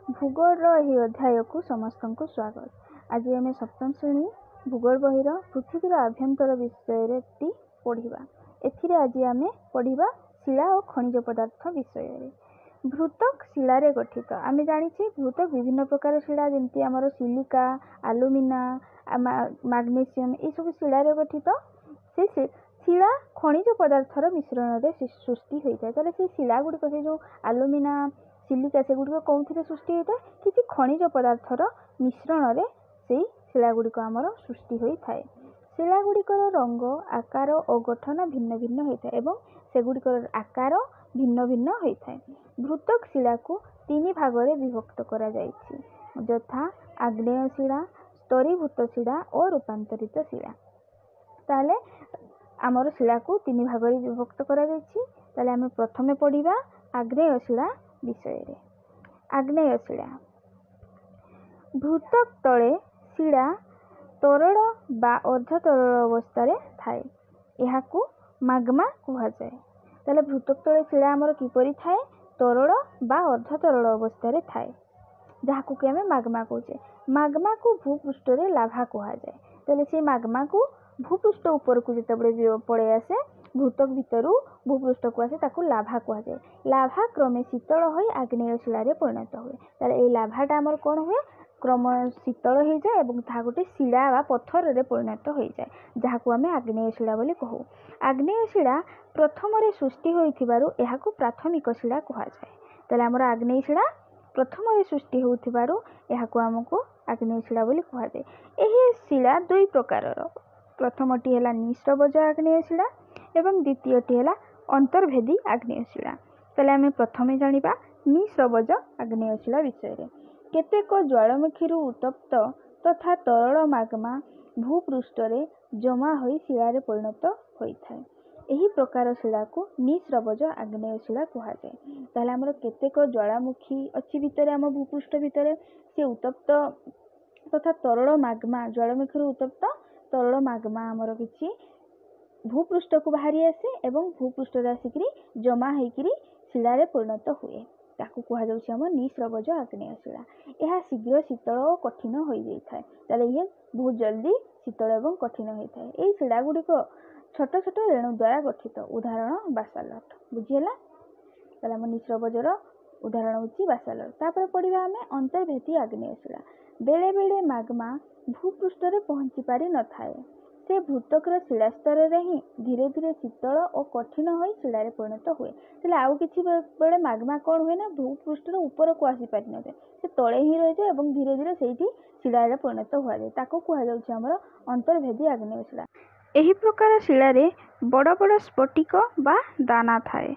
भूगोल यही अध्याय को समस्त को स्वागत। आज आम सप्तम श्रेणी भूगोल बहिर पृथ्वीर आभ्यंतर विषय पढ़ा। एथिरे आज आम पढ़ा शिला और खनिज पदार्थ विषय। भूतक शिलारे गठित। आम जाचे भूतक विभिन्न प्रकार शिला जमती आमर सिलिका, आलुमिना, मैग्नेशियम ये सब शिलारे गठित। से शिला खनिज पदार्थर मिश्रण से सृष्टि होता है। से शिला गुड़िक से जो आलुमिना, सिलिका से गुड़िक कौन सृष्टि होता है किसी खनिज पदार्थर मिश्रण से शिला गुड़िक आमर सृष्टि होता है। शिला गुड़िकर रंग, आकार और गठन भिन्न भिन्न होता है एवं से गुड़िकर आकार भिन्न भिन्न होता है। भूतक शिला को तीन भाग में विभक्त करा जायछि, यथा आग्नेय शिला, स्तरीभूत शिला और रूपांतरित शिला। ताले आमर शिला को तीन भाग में विभक्त करा जायछि। ताले आमे प्रथमे पढ़िबा आग्नेय शिला विषय रे। आग्नेय शिला भूतक तले शिला तरल बा अर्धतरल अवस्था थाए। यहाकू माग्मा कहा जाए। ताले भूतक तले शिला आमर किपरि थाए? तरल बा अर्धतरल अवस्था थाए, जहाकू कि आमे माग्मा कहूचे। माग्मा को भूपृष्ठ रे लाभा कहा जाए। ताले से माग्मा को भूपृष्ठ ऊपर को जितेबाला पड़े आसे, भूतक भितर भूपृष्ठ को आसे, ताकू लाभा कहा जाए। लाभा क्रमे शीतल होई आग्नेय शिलारे परिणत हुए। ताले ए लाभाटा आमर कोन हुए? क्रम शीतल हो जाए और ता गोटे शिला बा पत्थर रे परिणत हो जाए, जहाकू आमे आग्नेय शिला बोली कहू। आग्नेय शिला प्रथम रे सृष्टि होइथिबारु एहाकू प्राथमिक शिला कहा जाए। ताले आमर आग्नेय शिला प्रथम रे सृष्टि होइथिबारु एहाकू हमकू आग्नेय शिला बोली कहा जाए। एही शिला दुई प्रकारर। प्रथमटी है निस्रबज आग्नेय शिला एवं द्वितीयटी है अंतर्भेदी आग्नेय शिला। ताले आमे प्रथमे जानिबा निस्रबज आग्नेय शिला विषय रे। केतेक ज्वालामुखी उत्तप्त तथा तरल माग्मा भूपृष्ठ रे जमा होई शिलारे परिणत होइथाय। एही प्रकार शिला को निस्रबज आग्नेय शिला कहा जाए। ताले हमर केतेक ज्वालामुखी अछि भितरे आम भूपृष्ठ भितरे से उत्तप्त तथा तरल माग्मा, ज्वालामुखी उत्तप्त तरल माग्मा आमर किछि भूपृष्ठ को बाहरी आसे एवं भूपृष्ठ रे आसिकरी जमा होइकरी शिलारे परिणत हुए, ताकू कहा जाउछि हम निस्रबज आग्नेय शिला। यह शीघ्र शीतल और कठिन हो जाए। ताले ये बहुत जल्दी शीतल एवं कठिन होता है। यही शिला गुड़िक छोट छोट रेणु द्वारा गठित। उदाहरण बासाल्ट। बुझीला? ताले हम निस्रबजर उदाहरण होछि बासाल्ट। तापर पढ़िबा हमें अंतर्भेदी आग्नेय शिला। बेले बेले माग्मा भूपृष्ठ रे पहुंची पारि न थाए। से भूतकर शिला स्तर रे ही धीरे धीरे शीतल और कठिन होई शिलारे परिणत हुए। ताले आउ किछि बेले माग्मा कोन हुए ना भूपृष्ठ रे ऊपर को आसी पारि न जाए, से तळे ही रहि जाए एवं धीरे धीरे सेठी शिलारे परिणत हुआ जाए। ताको कहा जाउछि हमर अंतर्भेदी आग्नेय शिला। एही प्रकार शिलारे बड़ बड़ स्फटिक बा दाना थाए।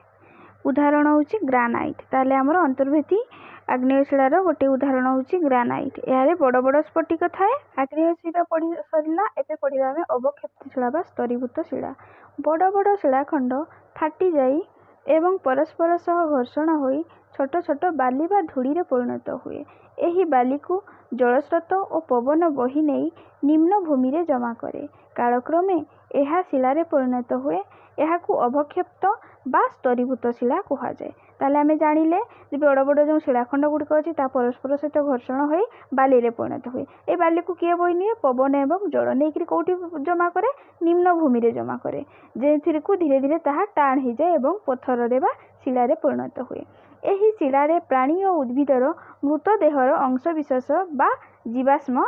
उदाहरण होछि ग्रानाइट। ताले हमर अंतर्भेदी आग्नेय शिलार गोटे उदाहरण होछि ग्रानाइट। यारे बड़ बड़ स्फटिक थाए। आग्नेय शिला पढ़ी सरिला। एबे पढ़िबा में अवक्षेप्त शिला बा स्तरीभूत शिला। बड़ बड़ शिलाखंड फाटी जाई एवं परस्पर सह घर्षण होई छोट छोट बाली बा धूली रे परिणत हुए। एही बाली को जलस्रोत और पवन बही नहीं निम्न भूमि रे जमा करे। कालक्रमे एहा शिलारे परिणत हुए। एहाकू अवक्षेप्त बा स्तरीभूत शिला कहा जाए। ताले आमे जानिले जे बड़ बड़ जो शिलाखंड गुड़िक अछि ता परस्पर सहित घर्षण होई बाली रे परिणत हुए। ए बाली को किए बोई निए? पवन एवं जल नेकरी कोठी जमा करे? निम्न भूमि रे जमा करे, जेथिर को धीरे धीरे ताहा टाण हो जाए एवं पत्थर रे बा शिलारे परिणत हुए। एही शिलारे प्राणी और उद्भिदर मृतदेहर अंशविशेष बा जीवाश्म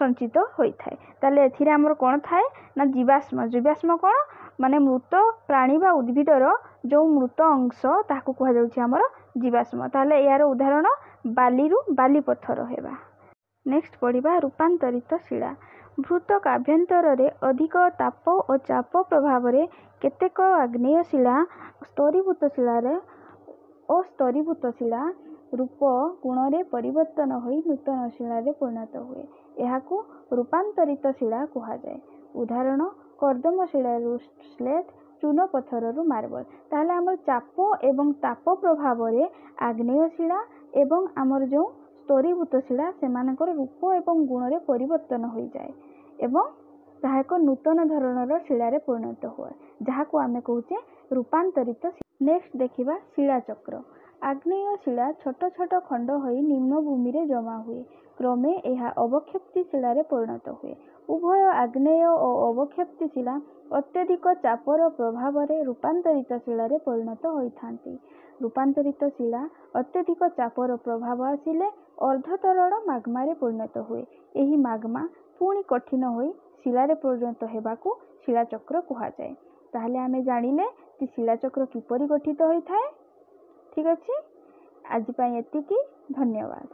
संचित होइथाय। ताले एथिरे हमर कोन थाए ना जीवाश्म। जीवाश्म कोन माने मृत प्राणी बा उद्भिदर जो मृत अंश ताकू कहा जाउछि हमर जीवाश्म। ताले यार उदाहरण बालीरु बाली पत्थर हेबा। नेक्स्ट पढ़िबा रूपांतरित शिला। भूतक आभ्यंतर रे अधिक ताप और चाप प्रभाव रे केतेक आग्नेय शिला स्तरीभूत शिला रे अस्तरीभूत शिला रूप गुण रे परिवर्तन होई नूतन शिला रे परिणत हुए। एहाकू रूपांतरित शिला कहा जाए। उदाहरण कर्दम शिला स्लेट, चून पत्थर रु मार्बल। ताहले हमर चाप एवं ताप प्रभाव रे आग्नेय शिला एवं हमर जो स्तरीभूत शिला सेमानकर रूप एवं गुण रे परिवर्तन हो जाए एवं ताहा एक नूतन धरणर शिलारे परिणत हुए, जहाकू आमे कहूचे रूपांतरित। नेक्स्ट देखिबा शिला चक्र। आग्नेय शिला छोट छोट खंड होई निम्न भूमि रे जमा हुए। क्रमे यह अवक्षेप्ति शिलारे परिणत हुए। उभय आग्नेय और अवक्षेप्ति शिला अत्यधिक चापर प्रभाव रे रूपांतरित शिलारे परिणत होइथांती। रूपांतरित शिला अत्यधिक चापर प्रभाव आसिले अर्धतरल माग्मा रे परिणत हुए। एही माग्मा पुणी कठिन होई शिलारे परिणत हेबाकू शिलाचक्र कुहाଯାए। ताहले आमे जानिले कि शिलाचक्र किपरि गठित होइथाए। ठीक अछि, आज पई एतिकी। धन्यवाद।